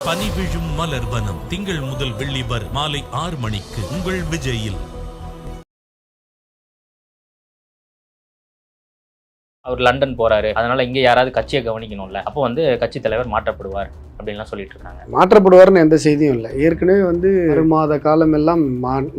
பனி விழும் மலர்வனம் திங்கள் முதல் வெள்ளி வரை மாலை 6 மணிக்கு உங்கள் விஜயில். அவர் லண்டன் போறாரு, அதனால இங்க யாராவது கட்சியை கவனிக்கணும்ல, அப்போ கட்சி தலைவர் மாற்றப்படுவார் அப்படின்லாம் சொல்லிட்டு இருக்காங்க. மாற்றப்படுவார்னு எந்த செய்தியும் இல்லை. ஏற்கனவே 6 மாத காலம் எல்லாம்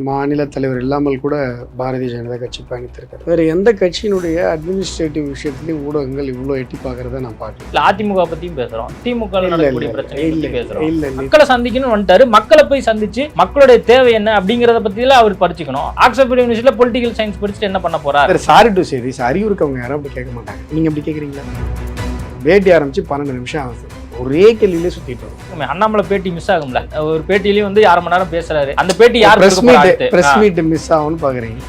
மாநில தலைவர் இல்லாமல் கூட பாரதிய ஜனதா கட்சி பயணித்திருக்காரு. வேற எந்த கட்சியினுடைய அட்மினிஸ்ட்ரேட்டிவ் விஷயத்திலேயும் ஊடகங்கள் இவ்வளவு எட்டி பார்க்கறத நான் பார்க்கல. இல்ல அதிமுக பத்தியும் பேசுறோம், திமுக நடக்கக்கூடிய பிரச்சனை பத்தி பேசுறோம். இல்ல மக்களை சந்திக்கணும்னு வந்துட்டாரு, மக்களை போய் சந்திச்சு மக்களுடைய தேவை என்ன அப்படிங்கறத பத்தியில அவர் படிச்சுக்கணும். ஆக்ஸ்போர்ட் யூனிவர்சிட்டியில பொலிட்டிக்கல் சயின்ஸ் படிச்சுட்டு என்ன பண்ண போறாரு? சாரி டு சே திஸ், அறிவு இருக்கவங்க யாரும் அப்படி கேட்க மாட்டாங்க. நீங்க அப்படி கேட்குறீங்களா? பேட்டி ஆரம்பிச்சு 12 நிமிஷம் ஆகுது, ஒரே கேள்வியிலே சுத்திட்டு வரும். அண்ணாமலை பேட்டி மிஸ் ஆகும்ல, ஒரு பேட்டியிலயும் 1/2 மணி நேரம் பேசுறாரு. அந்த பேட்டி யார் பிரஸ் மீட் மிஸ் ஆகும்னு பாக்குறீங்க?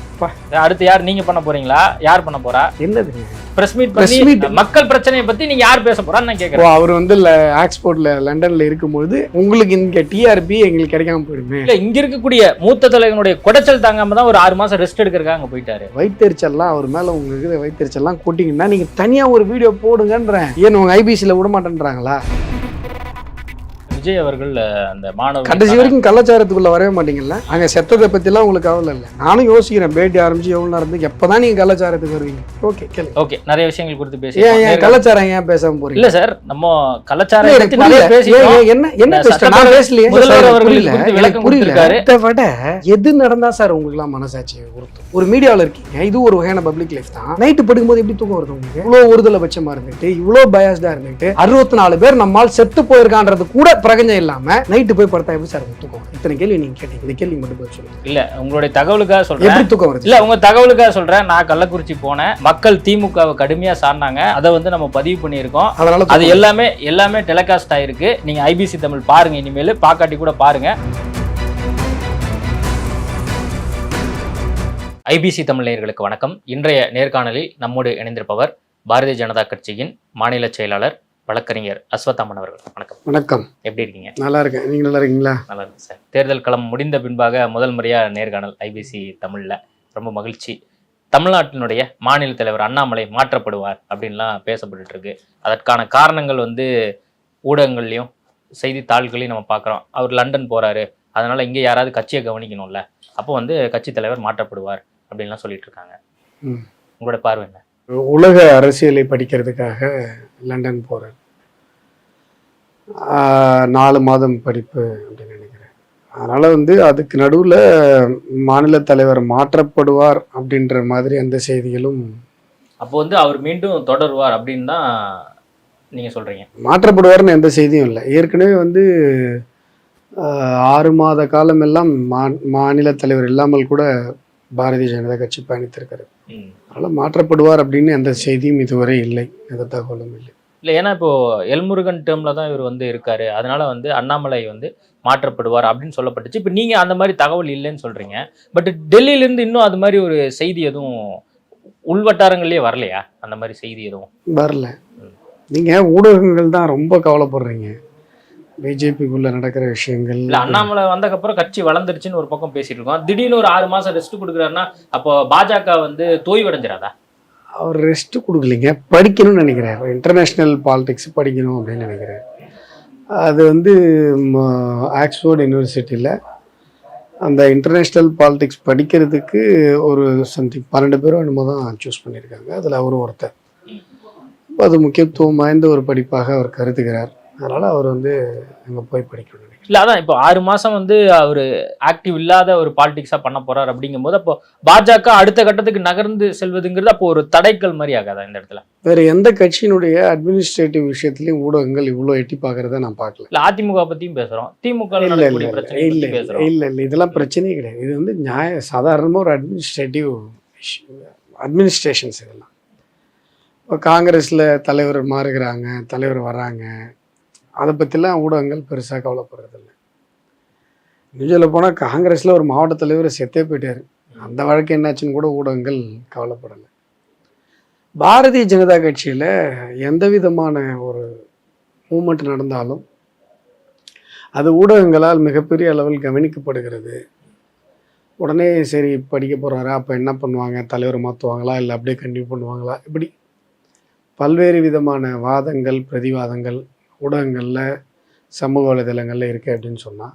அடுத்து யார் நீங்க பண்ண போறீங்களா? யார் பண்ண போறா? என்னது பிரஸ் மீட் மக்கள் பிரச்சனையை பத்தி நீங்க யார் பேச போறான்னு நான் கேக்குறேன். அவர் ஆக்ஸ்போர்ட்ல லண்டன்ல இருக்கும்போது உங்களுக்கு இங்க டிஆர்பி எங்களுக்கு கிடைக்காம போயிடுமே. இல்ல, இங்க இருக்கக்கூடிய மூத்த தலைவனுடைய குடைச்சல் தாங்காம தான் ஒரு 6 மாசம் ரெஸ்ட் எடுக்கிறதுக்காக அங்க போயிட்டாரு. வைத்தறிச்சல்லாம் அவர் மேல உங்களுக்கு வைத்தறிச்சல்லாம் கூட்டிங்கன்னா நீங்க தனியா ஒரு வீடியோ போடுங்கன்றேன். ஏன் உங்க ஐபிசில விட மாட்டேன்றாங்களா? விஜய் அவர்கள் அந்த மாணவர் கடைசி வரைக்கும் கலாச்சாரத்துக்குள்ள வரவே மாட்டீங்கல்ல. அங்க செத்ததை பத்தி எல்லாம் உங்களுக்கு கவலை இல்லை. நானும் யோசிக்கிறேன், பேட்டி ஆரம்பிச்சு எவ்வளவு நேரம் எப்பதான் நீங்க கலாச்சாரத்துக்கு வருவீங்க? ஓகே, நிறைய விஷயங்கள் குறித்து பேசி ஏன் கலாச்சாரம் ஏன் பேசாம போறீங்க? இல்ல சார், நம்ம கலாச்சாரம் என்ன முதல்வர் அவர்கள் புரியல. எது நடந்தா சார் உங்களுக்கு எல்லாம் மனசாட்சி உறுத்தும்? ஒரு மீடியாவில் இருக்கீங்க, இது ஒரு வகையான பப்ளிக் லைஃப் தான். நைட்டு படுக்கும்போது எப்படி தூக்கம் வருது உங்களுக்கு? இவ்வளவு ஒருதலை பட்சமா இருந்துட்டு, இவ்வளவு பயாஸ்டா இருந்துட்டு, 64 பேர் நம்மால் செத்து போயிருக்கான்றது கூட பிரகஞ்சம் இல்லாம நைட்டு போய் படுத்தா எப்படி சார் தூக்கம்? இத்தனை கேள்வி நீங்க கேட்டீங்க, இந்த கேள்வி மட்டும் போய் சொல்லுங்க. இல்ல, உங்களுடைய தகவலுக்காக சொல்றேன். எப்படி தூக்கம் வருது? இல்ல, உங்க தகவலுக்காக சொல்றேன். நான் கள்ளக்குறிச்சி போனேன், மக்கள் திமுகவை கடுமையா சார்ந்தாங்க. அதை நம்ம பதிவு பண்ணியிருக்கோம். அதனால அது எல்லாமே டெலிகாஸ்ட் ஆயிருக்கு. நீங்க ஐபிசி தமிழ் பாருங்க, இனிமேல் பாக்காட்டி கூட பாருங்க. ஐபிசி தமிழ் நேயர்களுக்கு வணக்கம். இன்றைய நேர்காணலில் நம்மோடு இணைந்திருப்பவர் பாரதிய ஜனதா கட்சியின் மாநில செயலாளர் வழக்கறிஞர் அஸ்வத்தாமன் அவர்கள். வணக்கம். வணக்கம். எப்படி இருக்கீங்க? நல்லா இருக்கேன். நீங்க நல்லா இருக்கீங்களா? நல்லா இருக்கு சார். தேர்தல் களம் முடிந்த பின்பாக முதல் முறையா நேர்காணல் ஐபிசி தமிழ்ல. ரொம்ப மகிழ்ச்சி. தமிழ்நாட்டினுடைய மாநில தலைவர் அண்ணாமலை மாற்றப்படுவார் அப்படின்லாம் பேசப்பட்டு இருக்கு. அதற்கான காரணங்கள் ஊடகங்கள்லையும் செய்தித்தாள்களையும் நம்ம பார்க்குறோம். அவர் லண்டன் போறாரு, அதனால இங்கே யாராவது கட்சியை கவனிக்கணும்ல, அப்போ கட்சி தலைவர் மாற்றப்படுவார் அப்படின்லாம் சொல்லிட்டு இருக்காங்க. உங்களோட பார்வை என்ன? உலக அரசியலை படிக்கிறதுக்காக லண்டன் போறார். 4 மாதம் படிப்பு அப்படின்னு நினைக்கிறேன். அதனால அதுக்கு நடுவில் மாநில தலைவர் மாற்றப்படுவார் அப்படின்ற மாதிரி அந்த செய்திகளும். அப்போ அவர் மீண்டும் தொடருவார் அப்படின்னு தான் நீங்க சொல்றீங்க? மாற்றப்படுவார்னு எந்த செய்தியும் இல்லை. ஏற்கனவே 6 மாத காலம் எல்லாம் மாநில தலைவர் இல்லாமல் கூட பாரதிய ஜனதா கட்சி பயணித்திருக்காரு. அதனால மாற்றப்படுவார் அப்படின்னு எந்த செய்தியும் இதுவரை இல்லை, எந்த தகவலும் இல்லை. இல்லை, ஏன்னா இப்போ எல்முருகன் டேர்ம்ல தான் இவர் இருக்காரு. அதனால அண்ணாமலை மாற்றப்படுவார் அப்படின்னு சொல்லப்பட்டுச்சு. இப்போ நீங்க அந்த மாதிரி தகவல் இல்லைன்னு சொல்றீங்க. பட் டெல்லியிலேருந்து இன்னும் அது மாதிரி ஒரு செய்தி எதுவும் உள்வட்டாரங்கள்லேயே வரலையா? அந்த மாதிரி செய்தி எதுவும் வரல. நீங்க ஊடகங்கள் தான் ரொம்ப கவலைப்படுறீங்க பிஜேபிக்குள்ள நடக்கிற விஷயங்கள். இல்ல, அண்ணாமலை வந்ததுக்கப்புறம் கட்சி வளர்ந்துருச்சுன்னு ஒரு பக்கம் பேசிட்டு இருக்கோம். திடீர்னு ஒரு 6 மாசம் ரெஸ்ட் கொடுக்குறாருன்னா அப்போ பாஜக தோய்வடைஞ்சிடாதா? அவர் ரெஸ்ட் கொடுக்கலைங்க, படிக்கணும்னு நினைக்கிறேன். இன்டர்நேஷ்னல் பாலிடிக்ஸ் படிக்கணும் அப்படின்னு நினைக்கிறேன். அது ஆக்ஸ்போர்ட் யூனிவர்சிட்டியில் அந்த இன்டர்நேஷ்னல் பாலிடிக்ஸ் படிக்கிறதுக்கு ஒரு சம்திங் 12 பேரும் என்னமோ தான் சூஸ் பண்ணியிருக்காங்க. அதில் அவரும் ஒருத்தர். அது முக்கியத்துவம் வாய்ந்த ஒரு படிப்பாக அவர் கருதுகிறார். அதனால அவர் அங்கே போய் படிக்கணும். இல்லை, அதான் இப்போ 6 மாசம் அவர் ஆக்டிவ் இல்லாத ஒரு பாலிடிக்ஸாக பண்ண போறார். அப்படிங்கும் போது அப்போ பாஜக அடுத்த கட்டத்துக்கு நகர்ந்து செல்வதுங்கிறது அப்போ ஒரு தடைக்கல் மாதிரி ஆகாதா இந்த இடத்துல? வேற எந்த கட்சியினுடைய அட்மினிஸ்ட்ரேட்டிவ் விஷயத்திலையும் ஊடகங்கள் இவ்வளோ எட்டி பார்க்கறத நான் பார்க்கல. இல்லை, அதிமுக பத்தியும் பேசுறோம், திமுக இல்லை, இதெல்லாம் பிரச்சனையே கிடையாது. இது சாதாரணமாக ஒரு அட்மினிஸ்ட்ரேஷன்ஸ். இதெல்லாம் இப்போ காங்கிரஸில் தலைவர் மாறுகிறாங்க, தலைவர் வர்றாங்க, அதை பற்றிலாம் ஊடகங்கள் பெருசாக கவலைப்படுறதில்லை. நியூஸில் போனால் காங்கிரஸில் ஒரு மாவட்ட தலைவர் செத்தே போயிட்டார், அந்த வழக்கு என்னாச்சுன்னு கூட ஊடகங்கள் கவலைப்படலை. பாரதிய ஜனதா கட்சியில் எந்த விதமான ஒரு மூமெண்ட் நடந்தாலும் அது ஊடகங்களால் மிகப்பெரிய அளவில் கவனிக்கப்படுகிறது. உடனே சரி படிக்க போகிறாரா, அப்போ என்ன பண்ணுவாங்க, தலைவர் மாற்றுவாங்களா, இல்லை அப்படியே கண்டினியூ பண்ணுவாங்களா, இப்படி பல்வேறு விதமான வாதங்கள் பிரதிவாதங்கள் ஊடகங்களில் சமூக வலைதளங்களில் இருக்குது அப்படின்னு சொன்னால்,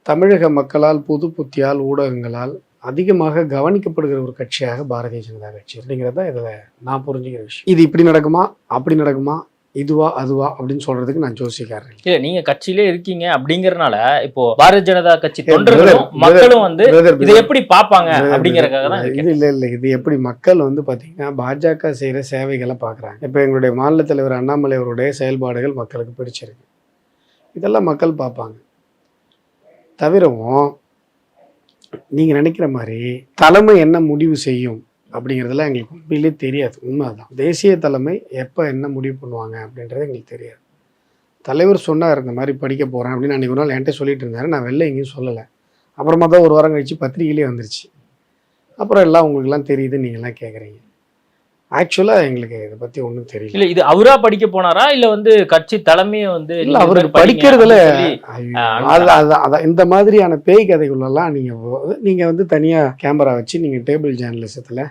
தமிழக மக்களால் புது புத்தியால் ஊடகங்களால் அதிகமாக கவனிக்கப்படுகிற ஒரு கட்சியாக பாரதிய ஜனதா கட்சி அப்படிங்கிறது தான் இதில் நான் புரிஞ்சுக்கிற விஷயம். இது இப்படி நடக்குமா அப்படி நடக்குமா இதுவா அதுவா அப்படின்னு சொல்றதுக்கு நான் ஜோசிக்காரன் இல்ல. நீங்க கட்சியிலே இருக்கீங்க அப்படிங்கறதுனால இப்போ பாரதிய ஜனதா கட்சி தொண்டர்களும் மக்களும் வந்து இதை எப்படி பாப்பாங்க அப்படிங்கறதுக்காக தான் இது இல்ல இது எப்படி மக்கள் வந்து பாத்தீங்கன்னா பாஜக செய்யற சேவைகளை பாக்குறாங்க. இப்ப எங்களுடைய மாநில தலைவர் அண்ணாமலை அவருடைய செயல்பாடுகள் மக்களுக்கு பிடிச்சிருக்கு, இதெல்லாம் மக்கள் பார்ப்பாங்க. தவிரவும் நீங்க நினைக்கிற மாதிரி தலைமை என்ன முடிவு செய்யும் அப்படிங்கிறதுலாம் எங்களுக்கு உண்மையிலே தெரியாது. உண்மைதான், தேசிய தலைமை எப்போ என்ன முடிவு பண்ணுவாங்க அப்படின்றது எங்களுக்கு தெரியாது. தலைவர் சொன்னார் இந்த மாதிரி படிக்க போகிறேன் அப்படின்னு அன்றைக்கி ஒரு நாள் என்கிட்ட சொல்லிட்டு இருந்தாரு. நான் வெளில எங்கேயும் சொல்லலை. அப்புறமா தான் ஒரு வாரம் கழிச்சு பத்திரிகையிலே வந்துருச்சு. அப்புறம் எல்லாம் உங்களுக்குலாம் தெரியுது, நீங்கள்லாம் கேட்குறீங்க. ஆக்சுவலாக எங்களுக்கு இதை பற்றி ஒன்றும் தெரியல. இல்லை, இது அவரா படிக்க போனாரா இல்லை வந்து கட்சி தலைமையை வந்து இல்லை அவருக்கு படிக்கிறதுல அதான் இந்த மாதிரியான பேய் கதைக்குள்ளெல்லாம் நீங்கள் வந்து தனியாக கேமரா வச்சு நீங்கள் டேபிள் ஜேர்னலிசத்தில்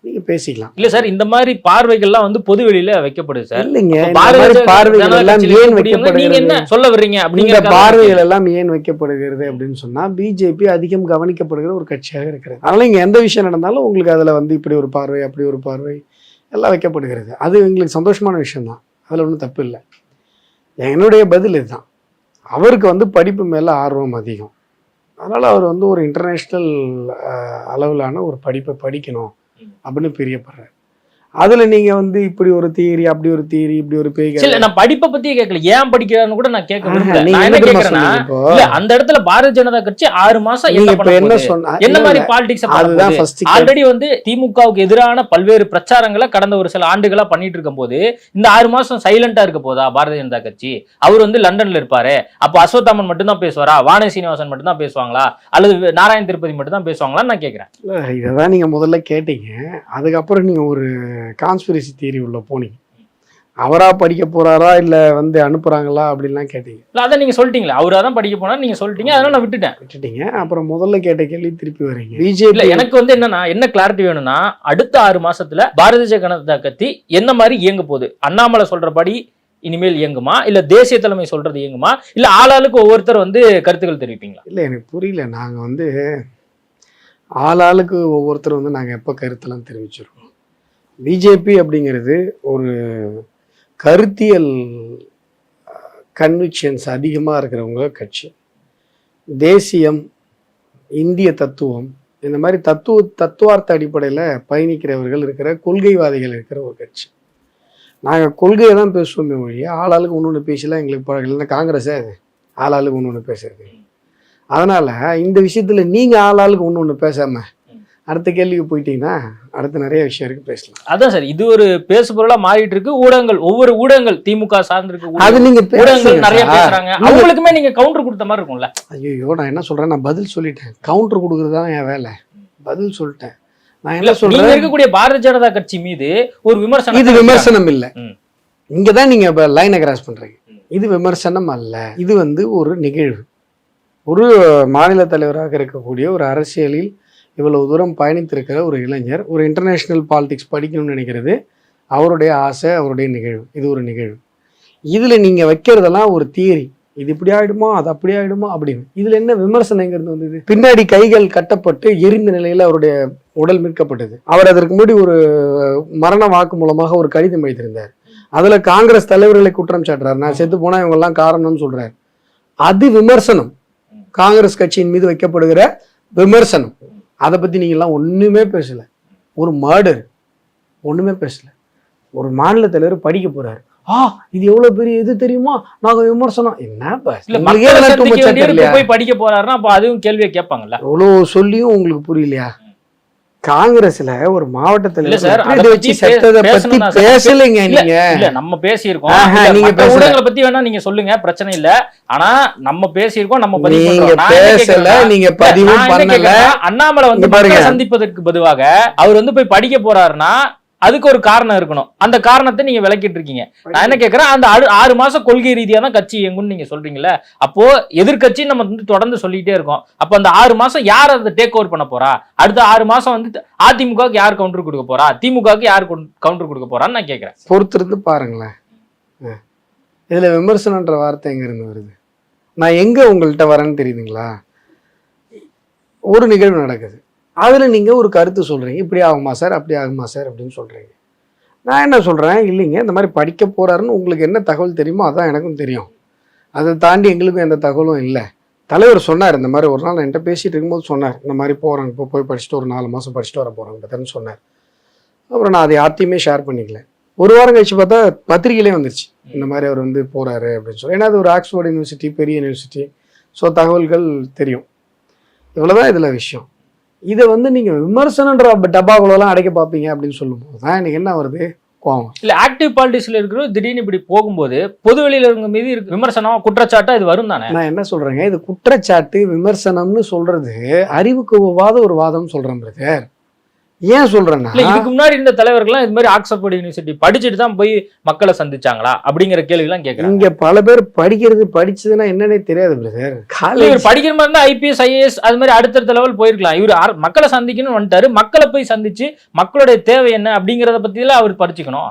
நீங்க பேசிக்கலாம். இல்ல சார், இந்த மாதிரி பார்வைகள்லாம் வந்து பொது வெளியில வைக்கப்படுது சார். இல்லைங்க, பார்வைகள் எல்லாம் ஏன் வைக்கப்படுகிறது, என்ன சொல்ல வர்றீங்க அப்படிங்கிற பார்வைகள் எல்லாம் ஏன் வைக்கப்படுகிறது அப்படின்னு சொன்னா, பிஜேபி அதிகம் கவனிக்கப்படுகிற ஒரு கட்சியாக இருக்கிறது. அதனால இங்க எந்த விஷயம் நடந்தாலும் உங்களுக்கு அதுல வந்து இப்படி ஒரு பார்வை அப்படி ஒரு பார்வை எல்லாம் வைக்கப்படுகிறது. அது எங்களுக்கு சந்தோஷமான விஷயம் தான், அதுல ஒன்றும் தப்பு இல்லை. என்னுடைய பதில் இதுதான். அவருக்கு வந்து படிப்பு மேல ஆர்வம் அதிகம். அதனால அவர் வந்து ஒரு இன்டர்நேஷ்னல் அளவிலான ஒரு படிப்பை படிக்கணும் அப்படின்னு பிரியப்படுறாரு. அதுல நீங்க வந்து இப்படி ஒரு தியரி அப்படி ஒரு தியரி இப்படி ஒரு பேய். நான் படிப்பை பத்தியே கேட்கல, ஏன் படிக்கிறான்னு கூட நான் கேட்க விரும்பல. நான் என்ன கேக்குறேன்னா, அந்த இடத்துல பாரதிய ஜனதா கட்சி 6 மாசம் என்ன சொன்னா, என்ன மாதிரி பாலிடிக்ஸ், அதுதான் ஆல்ரெடி வந்து திமுகவுக்கு எதிரான பல்வேறு பிரச்சாரங்களை கடந்த ஒரு சில ஆண்டுகளா பண்ணிட்டு இருக்கும் போது இந்த 6 மாசம் சைலண்டா இருக்க போதா பாரதிய ஜனதா கட்சி? அவர் வந்து லண்டன்ல இருப்பாரு, அப்போ அஸ்வத்தாமன் மட்டும் தான் பேசுவாரா, வானதி சீனிவாசன் மட்டும் தான் பேசுவாங்களா, அல்லது நாராயண திருப்பதி மட்டும் தான் பேசுவாங்களான்னு நான் கேட்கிறேன். இதான் நீங்க முதல்ல கேட்டீங்க, அதுக்கப்புறம் நீங்க ஒரு கான்ஸ்பிரசி தியரி உள்ள போனீங்க. அவரா படிக்க போறாரா இல்ல வந்து அனுப்புறாங்களா அப்படின்லாம் கேட்டீங்க. அதான் நீங்க சொல்லிட்டீங்களா, அவரா தான் படிக்க போனாரு நீங்க சொல்லிட்டீங்க, அதனால நான் விட்டுட்டீங்க. அப்புறம் முதல்ல கேட்ட கேள்வி திருப்பி வரீங்க. பிஜேபி எனக்கு வந்து என்னன்னா, என்ன கிளாரிட்டி வேணும்னா, அடுத்த 6 மாசத்துல பாரதிய ஜனதா கட்சி என்ன மாதிரி இயங்க போகுது? அண்ணாமலை சொல்றபடி இனிமேல் இயங்குமா, இல்ல தேசிய தலைமை சொல்றது இயங்குமா, இல்ல ஆளாளுக்கு ஒவ்வொருத்தர் வந்து கருத்துக்கள் தெரிவிப்பீங்களா? இல்ல எனக்கு புரியல. நாங்க வந்து ஆளாளுக்கு ஒவ்வொருத்தர் வந்து நாங்க எப்ப கருத்தெல்லாம் தெரிவிச்சிருக்கோம். பிஜேபி அப்படிங்கிறது ஒரு கருத்தியல் கன்விக்ஷன்ஸ் அதிகமாக இருக்கிறவங்க கட்சி. தேசியம், இந்திய தத்துவம், இந்த மாதிரி தத்துவார்த்த அடிப்படையில் பயணிக்கிறவர்கள் இருக்கிற கொள்கைவாதிகள் இருக்கிற ஒரு கட்சி. நாங்கள் கொள்கையை தான் பேசுவோமே ஒழிய ஆளாளுக்கு ஒன்று பேசலாம் எங்களுக்கு பழகல. இல்லைன்னா காங்கிரஸே அது ஆளாளுக்கு ஒன்று பேசுறது. அதனால் இந்த விஷயத்தில் நீங்கள் ஆளாளுக்கு ஒன்று பேசாமல் அடுத்த கேள்விக்கு போயிட்டீங்கன்னா அடுத்து நிறைய விஷயம் இருக்கு, பேசலாம். அதான் சார், இது ஒரு பேசு பொருளா மாறிட்டு இருக்கு. ஊடகங்கள், ஒவ்வொரு ஊடகங்கள் திமுக சார்ந்திருக்கு, அது நீங்க ஊடகங்கள் நிறைய பேசுறாங்க. அவங்களுக்குமே நீங்க கவுண்டர் கொடுத்த மாதிரி இருக்கும்ல. ஐயோ, நான் என்ன சொல்றேன், நான் பதில் சொல்லிட்டேன். கவுண்டர் கொடுக்கறது தான் என் வேலை, பதில் சொல்லிட்டேன். நான் என்ன சொல்றேன், நீங்க இருக்கக்கூடிய பாரதிய ஜனதா கட்சி மீது ஒரு விமர்சனம். இது விமர்சனம் இல்ல, இங்கதான் நீங்க இப்ப லைனை கிராஸ் பண்றீங்க. இது விமர்சனம் அல்ல, இது வந்து ஒரு நிகழ்வு. ஒரு மாநில தலைவராக இருக்கக்கூடிய ஒரு அரசியலில் இவ்வளவு தூரம் பயணித்திருக்கிற ஒரு இளைஞர் ஒரு இன்டர்நேஷ்னல் பாலிடிக்ஸ் படிக்கணும்னு நினைக்கிறது அவருடைய ஆசை, அவருடைய நிகழ்வு. இது ஒரு நிகழ்வு. இதில் நீங்கள் வைக்கிறதெல்லாம் ஒரு தியரி, இது இப்படி ஆகிடுமா அது அப்படி ஆகிடுமா அப்படின்னு. இதில் என்ன விமர்சனங்கிறது வந்தது? பின்னாடி கைகள் கட்டப்பட்டு எரிந்த நிலையில் அவருடைய உடல் மீட்கப்பட்டது. அவர் அதற்கு முன்னாடி ஒரு மரண வாக்கு மூலமாக ஒரு கடிதம் வைத்திருந்தார். அதில் காங்கிரஸ் தலைவர்களை குற்றம் சாட்டுறாரு, நான் செத்து போனால் இவங்கெல்லாம் காரணம்னு சொல்கிறார். அது விமர்சனம், காங்கிரஸ் கட்சியின் மீது வைக்கப்படுகிற விமர்சனம். அதை பற்றி நீங்கள்லாம் ஒன்றுமே பேசலை. ஒரு மர்டர் ஒன்றுமே பேசலை. ஒரு மாநில தலைவர் படிக்க போகிறாரு, இது எவ்வளோ பெரிய இது தெரியுமா, நாங்கள் விமர்சனம் என்ன போய் படிக்க போறாருன்னா அப்போ அதுவும் கேள்வியை கேட்பாங்கல்ல. எவ்வளோ சொல்லியும் உங்களுக்கு புரியலையா? காங்கிரஸ்ல ஒரு மாவட்டத்துல பேசலைங்க. நீங்க நம்ம பேசியிருக்கோம், நீங்க ஊடகங்களை பத்தி வேணா நீங்க சொல்லுங்க, பிரச்சனை இல்ல. ஆனா நம்ம பேசியிருக்கோம், நம்ம பேசல, நீங்க பதிவு பண்ணல. அண்ணாமலை வந்து சந்திப்பதற்கு பொதுவாக அவர் வந்து போய் படிக்க போறாருன்னா அதுக்கு ஒரு காரணம் இருக்கணும். அந்த காரணத்தை நீங்க விளக்கிட்டு இருக்கீங்க. நான் என்ன கேட்கறேன், அந்த 6 மாசம் கொள்கை ரீதியா தான் கட்சி இயங்கும்னு நீங்க சொல்றீங்கல்ல, அப்போ எதிர்கட்சி நம்ம வந்து தொடர்ந்து சொல்லிட்டே இருக்கோம். அப்போ அந்த 6 மாசம் யார் அதை டேக் ஓவர் பண்ண போறா? அடுத்த 6 மாசம் வந்து அதிமுகவுக்கு யார் கவுண்டர் கொடுக்க போறா, திமுகவுக்கு யார் கவுண்டர் கொடுக்க போறான்னு நான் கேட்கறேன். பொறுத்திருந்து பாருங்களேன். இதில் விமர்சனன்ற வார்த்தை எங்கேருந்து வருது? நான் எங்கே உங்கள்கிட்ட வரேன்னு தெரியுதுங்களா? ஒரு நிகழ்வு நடக்குது, அதில் நீங்கள் ஒரு கருத்து சொல்கிறீங்க, இப்படி ஆகுமா சார், அப்படி ஆகுமா சார் அப்படின்னு சொல்கிறீங்க. நான் என்ன சொல்கிறேன், இல்லைங்க இந்த மாதிரி படிக்க போகிறாருன்னு உங்களுக்கு என்ன தகவல் தெரியுமோ அதான் எனக்கும் தெரியும். அதை தாண்டி எங்களுக்கும் எந்த தகவலும் இல்லை. தலைவர் சொன்னார், இந்த மாதிரி ஒரு நாள் நான் என்கிட்ட பேசிகிட்டு இருக்கும்போது சொன்னார், இந்த மாதிரி போகிறேன், இப்போ போய் படிச்சுட்டு ஒரு 4 மாதம் படிச்சுட்டு வர போகிறேன் சொன்னார். அப்புறம் நான் அதை யார்ட்டையுமே ஷேர் பண்ணிக்கல. ஒரு வாரம் கழிச்சு பார்த்தா பத்திரிகையிலே வந்துருச்சு, இந்த மாதிரி அவர் வந்து போகிறாரு அப்படின்னு சொல்லி. ஏன்னா அது ஒரு ஆக்ஸ்போர்ட் யூனிவர்சிட்டி, பெரிய யூனிவர்சிட்டி, ஸோ தகவல்கள் தெரியும். இவ்வளோதான் இதில் விஷயம். இதை வந்து நீங்கள் விமர்சனன்ற டப்பாக்குள்ளெல்லாம் அடைக்க பார்ப்பீங்க அப்படின்னு சொல்லும்போது தான் எனக்கு என்ன வருது, கோவம். இல்லை ஆக்டிவ் பாலிட்டிக்ஸில் இருக்கிற திடீர்னு இப்படி போகும்போது பொதுவெளியில் இருக்க மீது விமர்சனம் குற்றச்சாட்டா இது வரும் தானே? நான் என்ன சொல்கிறேங்க, இது குற்றச்சாட்டு விமர்சனம்னு சொல்கிறது அறிவுக்கு ஒவ்வாத ஒரு வாதம் சொல்கிறேன் பிரதர். ஏன் சொல்றேன்னா, இதுக்கு முன்னாடி இந்த தலைவர்கள்லாம் இது மாதிரி ஆக்ஸ்போர்ட் யூனிவர்சிட்டி படிச்சுட்டு தான் போய் மக்களை சந்திச்சாங்களா அப்படிங்கிற கேள்விலாம் கேட்கறாங்க. இங்க பல பேர் படிச்சதுன்னா என்னன்னே தெரியாது பிரதர். இவர் படிக்கிற மாதிரி இருந்தா IPS IAS அது மாதிரி அடுத்தடுத்த லெவல் போயிருக்கலாம். இவர் மக்களை சந்திக்கணும்னு வந்துட்டாரு, மக்களை போய் சந்திச்சு மக்களுடைய தேவை என்ன அப்படிங்கறத பத்தி எல்லாம் அவர் படிச்சுக்கணும்.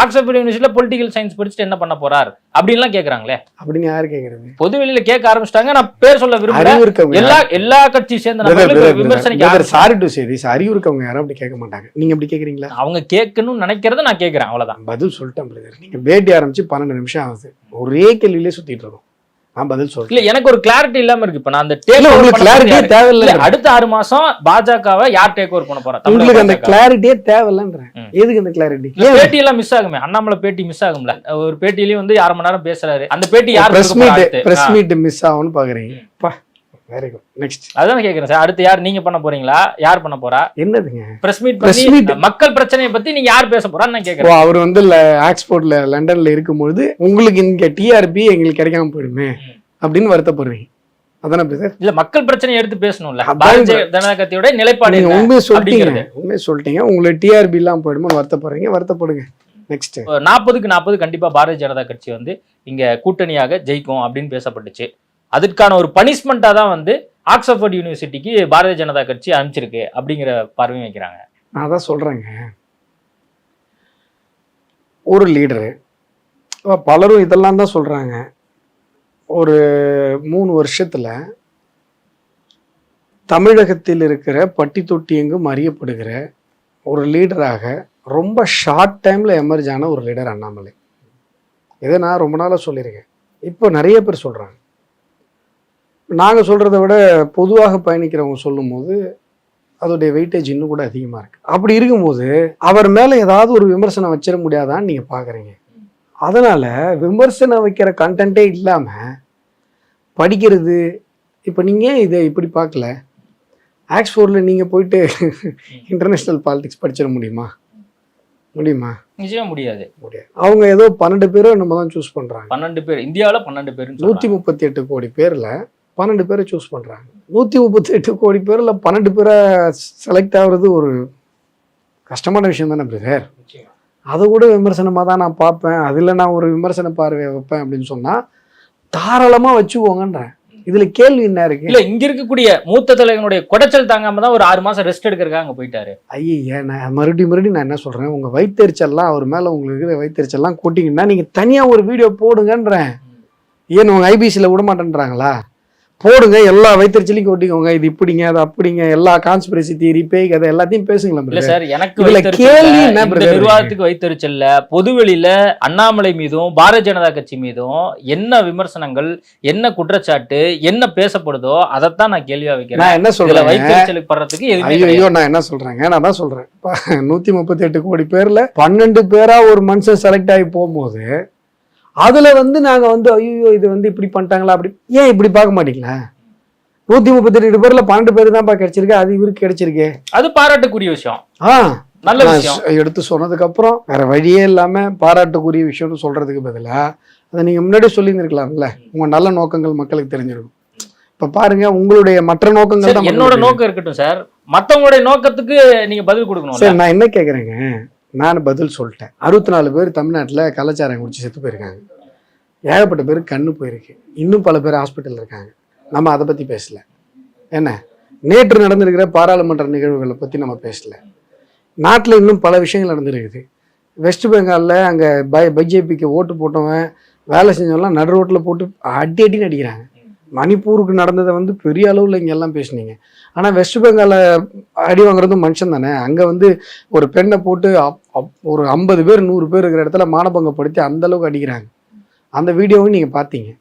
ஆக்ஸ்போர்ட் யூனிவர்சிட்டியில பொலிட்டிக்கல் சயின்ஸ் படிச்சுட்டு என்ன பண்ண போறாரு அப்படின்லாம் கேக்குறாங்களே. அப்படின்னு யாரு கேக்குறது? பொது வெளியில கேட்க ஆரம்பிச்சிட்டாங்க. நான் பேர் சொல்ல விரும்புறேன். எல்லா கட்சி சேர்ந்த விமர்சனம் சாரி டு சே திஸ், அறிவு இருக்கவங்க யாரும் அப்படி கேட்க மாட்டாங்க. நீங்க அப்படி கேக்குறீங்களா? அவங்க கேட்கணும்னு நினைக்கிறத நான் கேட்கிறேன், அவ்வளவுதான். பதில் சொல்லிட்டேன் பிரதர். நீங்க பேட்டி ஆரம்பிச்சு 12 நிமிஷம் ஆகுது, ஒரே கேள்வியிலே சுத்திட்டு இருக்கோம். நான் பதில் சொல்றேன். இல்ல எனக்கு ஒரு கிளாரிட்டி இல்லாம இருக்கு. இப்ப நான் அந்த கிளாரிட்டியே தேவையில்லை. அடுத்த 6 மாசம் பாஜகவை யார் டேக் ஓவர் பண்ண போறா? உங்களுக்கு அந்த கிளாரிட்டியே தேவையில்லைன்றேன். எதுக்கு அந்த கிளாரிட்டி? பேட்டி எல்லாம் மிஸ் ஆகுமே. அண்ணாமலை பேட்டி மிஸ் ஆகும்ல. ஒரு பேட்டியிலயும் வந்து 1/2 மணி நேரம் பேசுறாரு. அந்த பேட்டி யார் பிரஸ் மீட் மிஸ் ஆகும்னு பாக்குறீங்க? Very good. நெக்ஸ்ட் அதான் கேக்குறேன் சார். அடுத்து யார், நீங்க பண்ண போறீங்களா, யார் பண்ண போறா? என்னதுங்க பிரஸ் மீட் மக்கள் பிரச்சனையை பத்தி நீங்க யார் பேச போறான்னு நான் கேக்குறேன். அவர் வந்து ஆக்ஸ்போர்ட்ல லண்டன்ல இருக்கும்போது உங்களுக்கு இங்க டிஆர்பி எங்களுக்கு கிடைக்காம போயிடுமே அப்படின்னு வருத்தப்படுறீங்க, அதானே பிரதர்? இல்ல மக்கள் பிரச்சனையை எடுத்து பேசணும்ல. பாரதிய ஜனதா கட்சியோட நிலைப்பாடு உண்மையை சொல்லிட்டீங்க. உங்களுக்கு டிஆர்பி எல்லாம் போயிடுமோ வருத்தப்படுறீங்க, வருத்தப்படுங்க. நெக்ஸ்ட் 40க்கு 40 கண்டிப்பா பாரதிய ஜனதா கட்சி வந்து இங்க கூட்டணியாக ஜெயிக்கும் அப்படின்னு பேசப்பட்டுச்சு. அதுக்கான ஒரு பனிஷ்மெண்டா தான் வந்து ஆக்ஸ்போர்ட் யூனிவர்சிட்டிக்கு பாரதிய ஜனதா கட்சி அனுப்பிச்சிருக்கு அப்படிங்கிற பார்வையும் வைக்கிறாங்க. நான் தான் சொல்றேங்க, ஒரு லீடரு, பலரும் இதெல்லாம் தான் சொல்றாங்க, ஒரு 3 வருஷத்துல தமிழகத்தில் இருக்கிற பட்டி தொட்டி எங்கும் அறியப்படுகிற ஒரு லீடராக ரொம்ப ஷார்ட் டைம்ல எமர்ஜ் ஆன ஒரு லீடர் அண்ணாமலை. இதை நான் ரொம்ப நாளாக சொல்லியிருக்கேன். இப்போ நிறைய பேர் சொல்றாங்க. நாங்கள் சொல்கிறத விட பொதுவாக பயணிக்கிறவங்க சொல்லும் போது அதோடைய வெயிட்டேஜ் இன்னும் கூட அதிகமாக இருக்குது. அப்படி இருக்கும்போது அவர் மேலே ஏதாவது ஒரு விமர்சனம் வச்சிட முடியாதான்னு நீங்கள் பார்க்குறீங்க. அதனால் விமர்சனம் வைக்கிற கண்டென்ட்டே இல்லாமல் படிக்கிறது, இப்போ நீங்கள் இதை இப்படி பார்க்கல, ஆக்ஸ்போர்டில் நீங்கள் போயிட்டு இன்டர்நேஷ்னல் பாலிடிக்ஸ் படிச்சிட முடியுமா? நிச்சயம் முடியாது. அவங்க ஏதோ 12 பேரோ நம்ம தான் சூஸ் பண்ணுறாங்க. 12 பேர் இந்தியாவில் 12 பேர் 138 கோடி பேரில் 12 பேரை சூஸ் பண்ணுறாங்க. 138 கோடி பேரில் 12 பேரை செலக்ட் ஆகுறது ஒரு கஷ்டமான விஷயம் தானே பிரதர்? அதை கூட விமர்சனமாக தான் நான் பார்ப்பேன், அதில் நான் ஒரு விமர்சன பார்வையை வைப்பேன் அப்படின்னு சொன்னால் தாராளமாக வச்சுக்கோங்கன்றேன். இதில் கேள்வி என்ன இருக்கு? இல்லை, இங்கே இருக்கக்கூடிய மூத்த தலைவனுடைய குடைச்சல் தாங்காம தான் ஒரு 6 மாதம் ரெஸ்ட் எடுக்கிறதுக்காக அங்கே போயிட்டாரு. ஐயா, நான் மறுபடியும் நான் என்ன சொல்கிறேன், உங்கள் வயிற்றுச்சல்லாம் அவர் மேலே உங்களுக்கு இருக்கிற வயிற்றுச்சல்லாம் கூட்டிங்கன்னா நீங்கள் தனியாக ஒரு வீடியோ போடுங்கன்றேன். ஏன் உங்கள் ஐபிசியில் விட மாட்டேன்றாங்களா? போடுங்க, எல்லா வயிற்றுச்சலையும் கொட்டிக்கோங்க, இது இப்படிங்க அது அப்படிங்க, எல்லா கான்ஸ்பிரசி தியரி பேய் கதை எல்லாத்தையும் பேசுங்களா? இல்ல சார், எனக்கு கேள்வி என்ன, நிர்வாகத்துக்கு வைத்தறிச்சல்ல பொதுவெளியில அண்ணாமலை மீதும் பாரதிய ஜனதா கட்சி மீதும் என்ன விமர்சனங்கள், என்ன குற்றச்சாட்டு, என்ன பேசப்படுதோ அதைத்தான் நான் கேள்வியா வைக்கிறேன். நான் என்ன சொல்றேன், வைத்தறிச்சலுக்கு படுறதுக்கு ஐயோ நான் என்ன சொல்றேங்க, நான் தான் சொல்றேன் 138 கோடி பேர்ல 12 பேரா ஒரு மனுஷன் செலக்ட் ஆகி போகும்போது அதுல வந்து நாங்க வந்து ஐயோ இது வந்து இப்படி பண்ணிட்டாங்களா, அப்படி ஏன் இப்படி பார்க்க மாட்டீங்களா? 138 பேர்ல 12 பேர் தான் கிடைச்சிருக்கு, அது இவருக்கு கிடைச்சிருக்கு, அது பாராட்டுக்குரிய விஷயம். நல்ல விஷயம் எடுத்து சொன்னதுக்கு அப்புறம் வேற வழியே இல்லாம பாராட்டுக்குரிய விஷயம்னு சொல்றதுக்கு பதிலா அதை நீங்க முன்னாடி சொல்லியிருந்திருக்கலாம்ல. உங்க நல்ல நோக்கங்கள் மக்களுக்கு தெரிஞ்சிருக்கும். இப்ப பாருங்க, உங்களுடைய மற்ற நோக்கங்கள் தான். என்னோட நோக்கம் இருக்கட்டும் சார், மத்தவங்களுடைய நோக்கத்துக்கு நீங்க பதில் கொடுக்கணும். சார் நான் என்ன கேக்குறேங்க, நான் பதில் சொல்லிட்டேன். 64 பேர் தமிழ்நாட்டில் கலாச்சாரம் குடிச்சு செத்து போயிருக்காங்க, ஏகப்பட்ட பேர் கண்ணு போயிருக்கு, இன்னும் பல பேர் ஹாஸ்பிட்டல் இருக்காங்க. நம்ம அதை பற்றி பேசல. என்ன, நேற்று நடந்திருக்கிற பாராளுமன்ற நிகழ்வுகளை பற்றி நம்ம பேசல. நாட்டில் இன்னும் பல விஷயங்கள் நடந்துருக்குது. வெஸ்ட் பெங்காலில் அங்கே பிஜேபிக்கு ஓட்டு போட்டவன் வேலை செஞ்சவங்களாம் நடு ரோட்டில் போட்டு அடின்னு அடிக்கிறாங்க. மணிப்பூருக்கு நடந்ததை வந்து பெரிய அளவில் இங்கே எல்லாம் பேசுனீங்க. ஆனால் வெஸ்ட் பெங்காலில் அடி வாங்குறதும் மனுஷன் தானே. அங்கே வந்து ஒரு பெண்ணை போட்டு ஒரு 50 பேர் 100 பேர் இருக்கிற இடத்துல மானபங்கப்படுத்தி அந்த அளவுக்கு அடிக்கிறாங்க. அந்த வீடியோவும் நீங்கள் பார்த்தீங்க.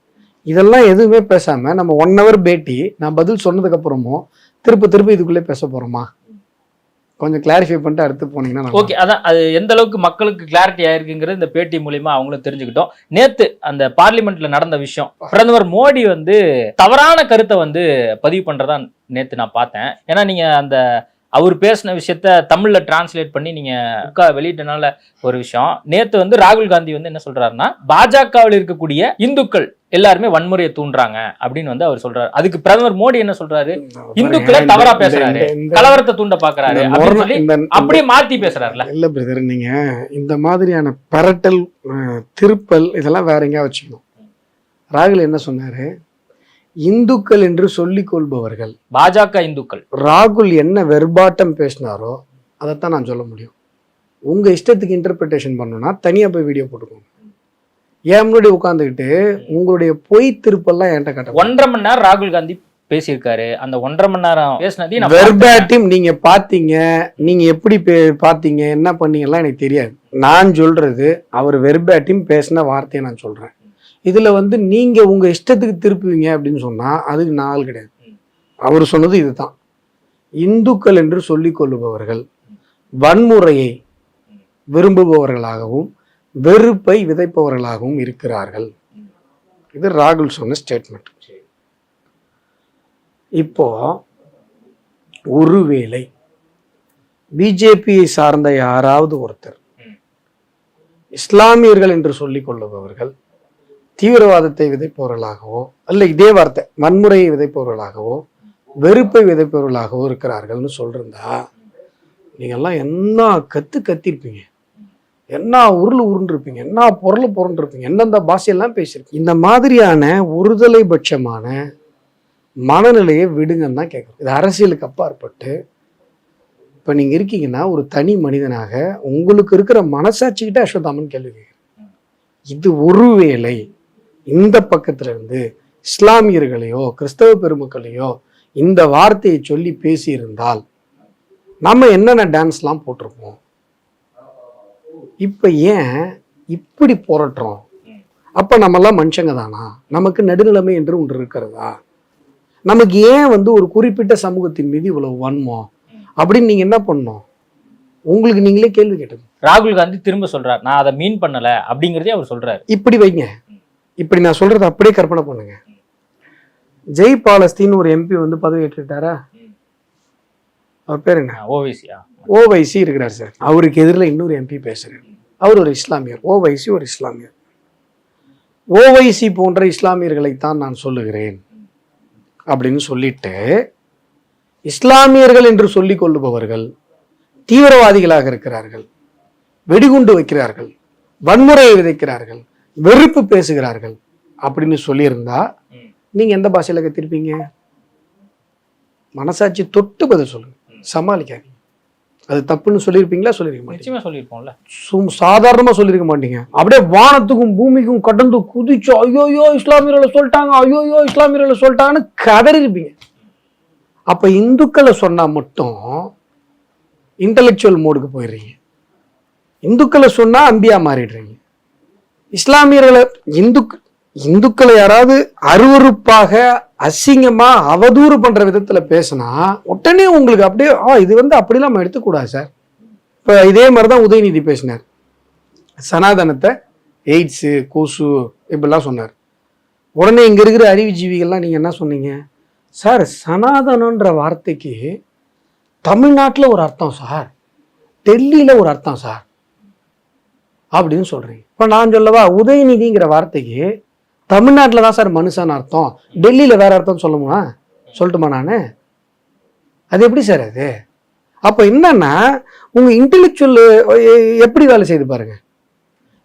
இதெல்லாம் எதுவுமே பேசாமல் நம்ம 1 hour பேட்டி நான் பதில் சொன்னதுக்கப்புறமும் திருப்பி இதுக்குள்ளே பேச போகிறோமா? கொஞ்சம் கிளாரிஃபை பண்ணிட்டு அடுத்து போனீங்கன்னா ஓகே. அதான் அது எந்த அளவுக்கு மக்களுக்கு கிளாரிட்டி ஆயிருக்குங்கிறது இந்த பேட்டி மூலியமா அவங்களும் தெரிஞ்சுக்கிட்டோம். நேத்து அந்த பார்லிமெண்ட்ல நடந்த விஷயம், பிரதமர் மோடி வந்து தவறான கருத்தை வந்து பதிவு பண்றதா நேத்து நான் பார்த்தேன். ஏன்னா நீங்க அந்த அவர் பேசின விஷயத்த தமிழ்ல டிரான்ஸ்லேட் பண்ணி நீங்க வெளியிட்டனால ஒரு விஷயம். நேத்து வந்து ராகுல் காந்தி வந்து என்ன சொல்றாருன்னா, பாஜகவில் இருக்கக்கூடிய இந்துக்கள் எல்லாருமே வன்முறையை தூண்டுறாங்க அப்படின்னு வந்து அவர் சொல்றாரு. அதுக்கு பிரதமர் மோடி என்ன சொல்றாரு, இந்துக்களை தவறா பேசுறாரு, கலவரத்தை தூண்ட பாக்குறாரு, அப்படியே மாத்தி பேசுறாருல. இல்ல பிரதர், நீங்க இந்த மாதிரியான பரட்டல் திருப்பல் இதெல்லாம் வேற எங்கேயா வச்சுக்கணும். ராகுல் என்ன சொன்னாரு, இந்துக்கள் என்று சொல்லிக் கொள்பவர்கள் பாஜக இந்துக்கள். ராகுல் என்ன வெர்பாட்டம் பேசினாரோ அதைத்தான் நான் சொல்ல முடியும். உங்க இஷ்டத்துக்கு இன்டர்பிரிட்டேஷன் பண்ணணும்னா தனியா போய் வீடியோ போட்டுக்கோங்க. ஏன் முன்னாடி உட்காந்துக்கிட்டு உங்களுடைய பொய் திருப்பெல்லாம் என்கிட்ட கட்ட. 1.5 மணி நேரம் ராகுல் காந்தி பேசியிருக்காரு. அந்த 1.5 மணி நேரம் பேசினதையும் வெர்பாட்டிம் நீங்க பாத்தீங்க, நீங்க எப்படி பாத்தீங்க, என்ன பண்ணீங்கலாம் எனக்கு தெரியாது. நான் சொல்றது அவர் வெர்பாட்டிம் பேசின வார்த்தையை நான் சொல்றேன். இதுல வந்து நீங்க உங்க இஷ்டத்துக்கு திருப்புவீங்க அப்படின்னு சொன்னா அதுக்கு நாள் கிடையாது. அவர் சொன்னது இதுதான், இந்துக்கள் என்று சொல்லிக் கொள்ளுபவர்கள் வன்முறையை விரும்புபவர்களாகவும் வெறுப்பை விதைப்பவர்களாகவும் இருக்கிறார்கள். இது ராகுல் சொன்ன ஸ்டேட்மெண்ட். இப்போ ஒருவேளை பிஜேபியை சார்ந்த யாராவது ஒருத்தர் இஸ்லாமியர்கள் என்று சொல்லிக் கொள்ளுபவர்கள் தீவிரவாதத்தை விதைப்பவர்களாகவோ அல்ல இதே வார்த்தை வன்முறையை விதைப்பவர்களாகவோ வெறுப்பை விதைப்பவர்களாகவோ இருக்கிறார்கள்னு சொல்றா, நீங்கெல்லாம் என்ன கத்திருப்பீங்க, என்ன உருண்டிருப்பீங்க, என்ன புரண்டிருப்பீங்க, எந்தெந்த பாஷையெல்லாம் பேசியிருப்பீங்க. இந்த மாதிரியான ஒருதலை பட்சமான மனநிலையை விடுங்கன்னு தான் கேட்குறோம். இது அரசியலுக்கு அப்பாற்பட்டு இப்போ நீங்கள் இருக்கீங்கன்னா ஒரு தனி மனிதனாக உங்களுக்கு இருக்கிற மனசாட்சிக்கிட்ட அஸ்வத்தாமன் கேள்வி கேட்குறேன். இது ஒருவேளை இந்த பக்கத்துல இருந்து இஸ்லாமியர்களையோ கிறிஸ்தவ பெருமக்களையோ இந்த வார்த்தையை சொல்லி பேசியிருந்தால் நம்ம என்னென்ன டான்ஸ்லாம் போட்டிருப்போம். இப்ப ஏன் இப்படி போராடுறோம்? அப்ப நம்மெல்லாம் மனுஷங்க தானா? நமக்கு நடுநிலைமை என்று ஒன்று இருக்கிறதா? நமக்கு ஏன் வந்து ஒரு குறிப்பிட்ட சமூகத்தின் மீது இவ்வளவு வன்மம் அப்படின்னு நீங்க என்ன பண்ணணும்? உங்களுக்கு நீங்களே கேள்வி கேட்டது. ராகுல் காந்தி திரும்ப சொல்றாரு, நான் அதை மீன் பண்ணல அப்படிங்கிறதே அவர் சொல்றாரு. இப்படி வைங்க, இப்படி நான் சொல்றது அப்படியே கற்பனை பண்ணுங்க. ஜெய் பாலஸ்தீன் ஒரு எம்பி வந்து பதவி ஏற்றுட்டாரா? அவர் பேர் என்ன? ஓவைசி இருக்கிறார் சார். அவருக்கு எதிரில் இன்னொரு எம்பி பேசுறாரு. அவர் ஒரு இஸ்லாமியர். ஓவைசி ஒரு இஸ்லாமியர். ஓவைசி போன்ற இஸ்லாமியர்களைத்தான் நான் சொல்லுகிறேன் அப்படின்னு சொல்லிட்டு இஸ்லாமியர்கள் என்று சொல்லிக் கொள்ளுபவர்கள் தீவிரவாதிகளாக இருக்கிறார்கள், வெடிகுண்டு வைக்கிறார்கள், வன்முறையை விதைக்கிறார்கள், வெறுப்பு பேசுகிறார்கள் அப்படின்னு சொல்லியிருந்தா நீங்க எந்த பாஷையில கத்திருப்பீங்க? மனசாட்சி தொட்டு பதில் சொல்லுங்க, சமாளிக்காதீங்க. அது தப்புன்னு சொல்லியிருப்பீங்களா? சொல்லியிருப்போம்ல. சாதாரணமா சொல்லியிருக்க மாட்டீங்க. அப்படியே வானத்துக்கும் பூமிக்கும் கடந்து குதிச்சு ஐயோயோ இஸ்லாமியர்களை சொல்லிட்டாங்க, ஐயோயோ இஸ்லாமியர்களை சொல்லிட்டாங்கன்னு கதறி இருப்பீங்க. அப்ப இந்துக்களை சொன்னா மட்டும் இன்டலெக்சுவல் மோடுக்கு போயிடுறீங்க. இந்துக்களை சொன்னா அம்பியா மாறிடுறீங்க. இஸ்லாமியர்களை இந்துக்களை யாராவது அருவருப்பாக அசிங்கமா அவதூறு பண்ற விதத்துல பேசினா உடனே உங்களுக்கு அப்படியே இது வந்து அப்படிலாம் நம்ம எடுத்துக்கூடாது சார். இப்ப இதே மாதிரிதான் உதயநிதி பேசினார். சனாதனத்தை எய்ட்ஸு கொசு இப்படிலாம் சொன்னார். உடனே இங்க இருக்கிற அறிவுஜீவிகள்லாம் நீங்க என்ன சொன்னீங்க சார்? சனாதனன்ற வார்த்தைக்கு தமிழ்நாட்டில் ஒரு அர்த்தம் சார், டெல்லியில ஒரு அர்த்தம் சார் அப்படின்னு சொல்றீங்க. இப்ப நான் சொல்லவா, உதயநிதிங்கிற வார்த்தைக்கு தமிழ்நாட்டில் தான் சார் மனுஷன் அர்த்தம், டெல்லியில வேற அர்த்தம் சொல்லட்டுமா நானு? அது எப்படி சார் அது? அப்ப என்னன்னா உங்க இன்டெலெக்சுவல் எப்படி வேலை செய்து பாருங்க.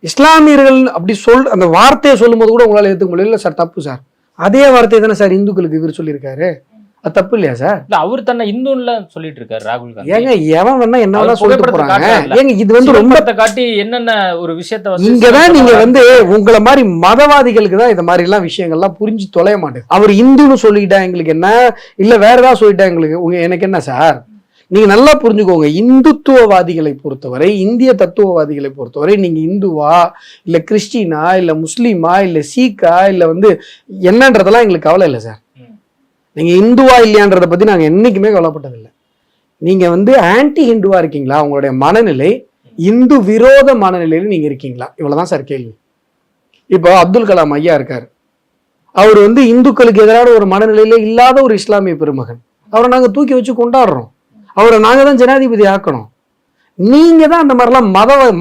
இஸ்லாமியர்கள் அப்படி அந்த வார்த்தையை சொல்லும் போது கூட உங்களால் ஏற்றுக்க முடியல. சார் தப்பு சார். அதே வார்த்தையை தானே சார் இந்துக்களுக்கு இவர் சொல்லியிருக்காரு. அது தப்பு இல்லையா சார்? இல்ல அவர் தன்னை இந்துன்ல சொல்லிட்டு இருக்காரு ராகுல் காந்தி. ஏங்க எவன் வேணா என்ன வேணா சொல்லிட்டு போறாங்க. ஏங்க இது வந்து ரொம்ப காட்டி என்னென்ன ஒரு விஷயத்த இங்கதான் நீங்க வந்து உங்களை மாதிரி மதவாதிகளுக்கு தான் இந்த மாதிரி எல்லாம் விஷயங்கள்லாம் புரிஞ்சு தொலைய மாட்டேங்குது. அவர் இந்துன்னு சொல்லிட்டா எங்களுக்கு என்ன, இல்ல வேற ஏதாவது சொல்லிட்டா எங்களுக்கு எனக்கு என்ன சார்? நீங்க நல்லா புரிஞ்சுக்கோங்க, இந்துத்துவவாதிகளை பொறுத்தவரை, இந்திய தத்துவவாதிகளை பொறுத்தவரை, நீங்க இந்துவா இல்ல கிறிஸ்டினா இல்ல முஸ்லீமா இல்ல சீக்கா இல்ல வந்து என்னன்றதெல்லாம் எங்களுக்கு கவலை இல்லை சார். நீங்க இந்துவா இல்லையான்றதை பத்தி நாங்க என்னைக்குமே கவலைப்பட்டதில்லை. நீங்க வந்து ஆன்டி ஹிந்துவா இருக்கீங்களா, உங்களுடைய மனநிலை இந்து விரோத மனநிலையில நீங்க இருக்கீங்களா, இவ்வளவுதான் சார் கேள்வி. இப்போ அப்துல் கலாம் ஐயா இருக்காரு, அவர் வந்து இந்துக்களுக்கு எதிரான ஒரு மனநிலையில இல்லாத ஒரு இஸ்லாமிய பெருமகன். அவரை நாங்க தூக்கி வச்சு கொண்டாடுறோம், அவரை நாங்க தான் ஜனாதிபதி ஆக்கணும். நீங்க தான் அந்த மாதிரிலாம்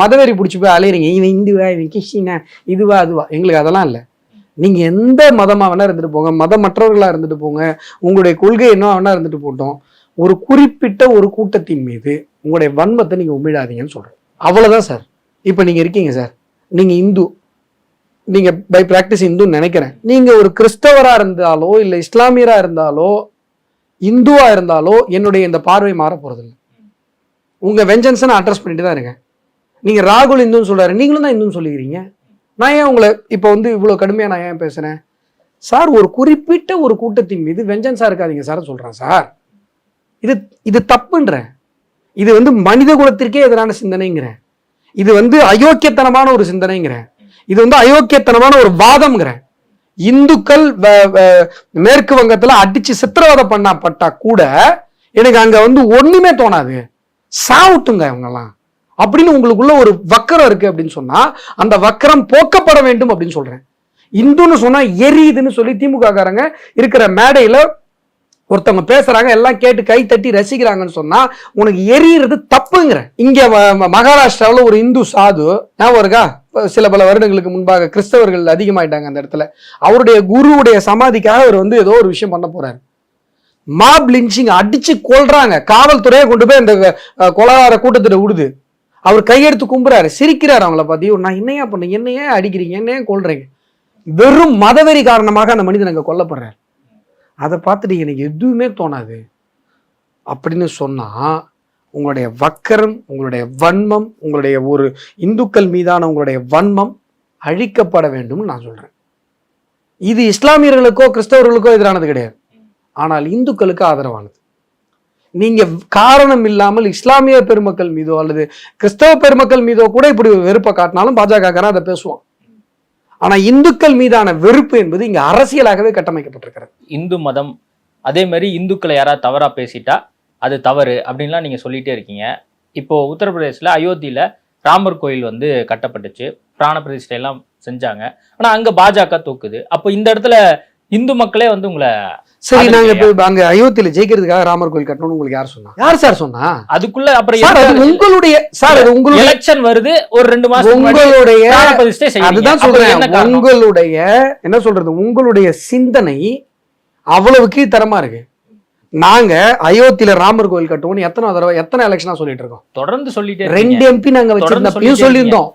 மதவெறி பிடிச்சி போய் அலையிறீங்க, இவன் இந்துவா இவன் கிறிஸ்டினா இதுவா அதுவா. எங்களுக்கு அதெல்லாம் இல்லை. நீங்க எந்த மதமா வேணா இருந்துட்டு போங்க, மதமற்றவர்களா இருந்துட்டு போங்க, உங்களுடைய கொள்கை என்ன வேணா இருந்துட்டு போட்டோம், ஒரு குறிப்பிட்ட ஒரு கூட்டத்தின் மீது உங்களுடைய வன்மத்தை நீங்க உமிழாதீங்கன்னு சொல்றேன். அவ்வளவுதான் சார். இப்ப நீங்க இருக்கீங்க சார், நீங்க இந்து, நீங்க பை பிராக்டிஸ் இந்துன்னு நினைக்கிறேன். நீங்க ஒரு கிறிஸ்தவரா இருந்தாலோ இல்ல இஸ்லாமியரா இருந்தாலோ இந்துவா இருந்தாலோ என்னுடைய இந்த பார்வை மாற போறது இல்லை. உங்க வெஞ்சன்ஸை நான் அட்ரஸ் பண்ணிட்டு தான் இருக்கேன். நீங்க ராகுல் இந்துன்னு சொல்றாரு, நீங்களும் தான் இந்துன்னு சொல்லிக்கிறீங்க. நான் ஏன் உங்களை இப்போ வந்து இவ்வளோ கடுமையாக நான் ஏன் பேசுகிறேன் சார்? ஒரு குறிப்பிட்ட ஒரு கூட்டத்தின் மீது வெஞ்சன்ஸாக இருக்காதீங்க சார் சொல்கிறேன் சார். இது தப்புன்றேன். இது வந்து மனித குலத்திற்கே எதிரான சிந்தனைங்கிறேன். இது வந்து அயோக்கியத்தனமான ஒரு சிந்தனைங்கிறேன். இது வந்து அயோக்கியத்தனமான ஒரு வாதம்ங்கிறேன். இந்துக்கள் மேற்கு வங்கத்தில் அடிச்சு சித்திரவதை பண்ணப்பட்டா கூட எனக்கு அங்கே வந்து ஒன்றுமே தோணாது, சாவுட்டுங்க அவங்கெல்லாம் அப்படின்னு உங்களுக்குள்ள ஒரு வக்கரம் இருக்கு அப்படின்னு சொன்னா அந்த வக்கரம் போக்கப்பட வேண்டும் அப்படின்னு சொல்றேன். இந்துன்னு சொன்னா எரியுதுன்னு சொல்லி திமுக காரங்க இருக்கிற மேடையில ஒருத்தவங்க பேசுறாங்க, எல்லாம் கேட்டு கை தட்டி ரசிக்கிறாங்கன்னு சொன்னா உனக்கு எரியிறது தப்புங்கிற. இங்க மகாராஷ்டிராவில் ஒரு இந்து சாது ஞாபகம் இருக்கா, சில பல வருடங்களுக்கு முன்பாக கிறிஸ்தவர்கள் அதிகமாயிட்டாங்க அந்த இடத்துல. அவருடைய குருவுடைய சமாதிக்காக அவர் வந்து ஏதோ ஒரு விஷயம் பண்ண போறாரு. மாப் லிஞ்சிங் அடிச்சு கொள்றாங்க, காவல்துறையை கொண்டு போய் அந்த கொலகார கூட்டத்திட்ட விடுது. அவர் கையெடுத்து கும்புறாரு, சிரிக்கிறாரு அவங்கள பார்த்து, நான் என்னையா பண்ண, என்னையே அடிக்கிறீங்க, என்னையே கொள்றீங்க. வெறும் மதவெறி காரணமாக அந்த மனிதன் அங்கே கொல்லப்படுறாரு. அதை பார்த்துட்டு எனக்கு எதுவுமே தோணாது அப்படின்னு சொன்னா உங்களுடைய வக்கரம், உங்களுடைய வன்மம், உங்களுடைய ஒரு இந்துக்கள் மீதான உங்களுடைய வன்மம் அழிக்கப்பட வேண்டும் நான் சொல்றேன். இது இஸ்லாமியர்களுக்கோ கிறிஸ்தவர்களுக்கோ எதிரானது கிடையாது, ஆனால் இந்துக்களுக்கு ஆதரவானது. நீங்க காரணம் இல்லாமல் இஸ்லாமிய பெருமக்கள் மீதோ அல்லது கிறிஸ்தவ பெருமக்கள் மீதோ கூட இப்படி வெறுப்பை காட்டினாலும் பாஜக அதை பேசுவான். ஆனா இந்துக்கள் மீதான வெறுப்பு என்பது இங்க அரசியலாகவே கட்டமைக்கப்பட்டிருக்கிறது. இந்து மதம், அதே மாதிரி இந்துக்களை யாராவது தவறா பேசிட்டா அது தவறு அப்படின்லாம் நீங்க சொல்லிட்டே இருக்கீங்க. இப்போ உத்தரப்பிரதேசல அயோத்தியில ராமர் கோயில் வந்து கட்டப்பட்டுச்சு, பிராண பிரதிஷ்டை எல்லாம் செஞ்சாங்க. ஆனா அங்க பாஜக தூக்குது. அப்போ இந்த இடத்துல இந்து மக்களே வந்து உங்களை சரி, நாங்க இப்ப அங்க அயோத்தியில ஜெயிக்கிறதுக்காக ராமர் கோயில் கட்டணும் உங்களுக்கு யார் சொன்னா? யார் சார் சொன்னா? அதுக்குள்ள அப்புறம் உங்களுடைய சார் உங்களுடைய எலெக்ஷன் வருது, ஒரு 2 மாசம் உங்களுடைய அதுதான் சொல்றேன். உங்களுடைய என்ன சொல்றது, உங்களுடைய சிந்தனை அவ்வளவு கீழ்த்தரமா இருக்கு. நாங்க அயோத்தியில ராமர் கோயில் கட்டுவோம் எத்தனை தடவை எத்தனை எலெக்ஷனா சொல்லிட்டு இருக்கோம், தொடர்ந்து சொல்லிட்டே 2 MP நாங்க வச்சிருந்தோம் சொல்லியிருந்தோம்.